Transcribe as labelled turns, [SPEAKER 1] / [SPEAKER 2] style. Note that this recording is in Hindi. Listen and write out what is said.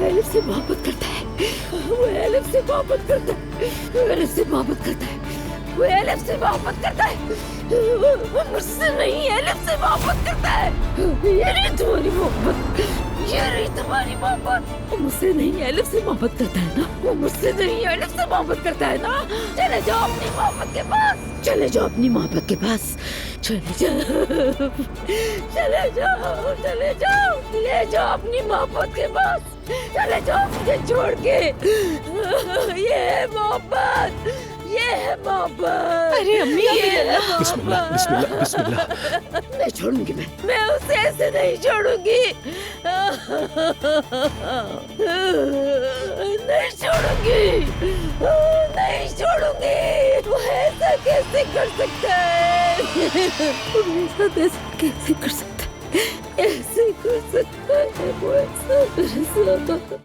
[SPEAKER 1] एलिफ से मोहब्बत करता है, वो एलिफ से मोहब्बत करता है, वो एलिफ से मोहब्बत करता है, वो एलिफ से मोहब्बत करता है, वो मुझसे नहीं एलिफ से मोहब्बत करता है। ये रही तुम्हारी मोहब्बत, ये रही तुम्हारी मोहब्बत। वो मुझसे नहीं एलिफ से मोहब्बत करता है ना, वो मुझसे नहीं एलिफ से मोहब्बत करता है ना। चले जाओ अपनी मोहब्बत के पास, चले जाओ अपनी मोहब्बत के पास, चले जाओ, चले जाओ, चले जाओ, ले जाओ अपनी मोहब्बत के पास, चले जाओ मुझे छोड़ के। ये है मोहब्बत, ये है मोहब्बत।
[SPEAKER 2] अरे अम्मी,
[SPEAKER 3] बिस्मिल्लाह बिस्मिल्लाह बिस्मिल्लाह।
[SPEAKER 1] नहीं छोड़ूंगी मैं उसे ऐसे नहीं छोड़ूंगी, नहीं छोड़ूंगी, नहीं छोड़ूंगी। वो ऐसा कैसे कर सकता है, वो ऐसा कैसे कर सकता है, ऐसे कर सकता है वो ऐसा।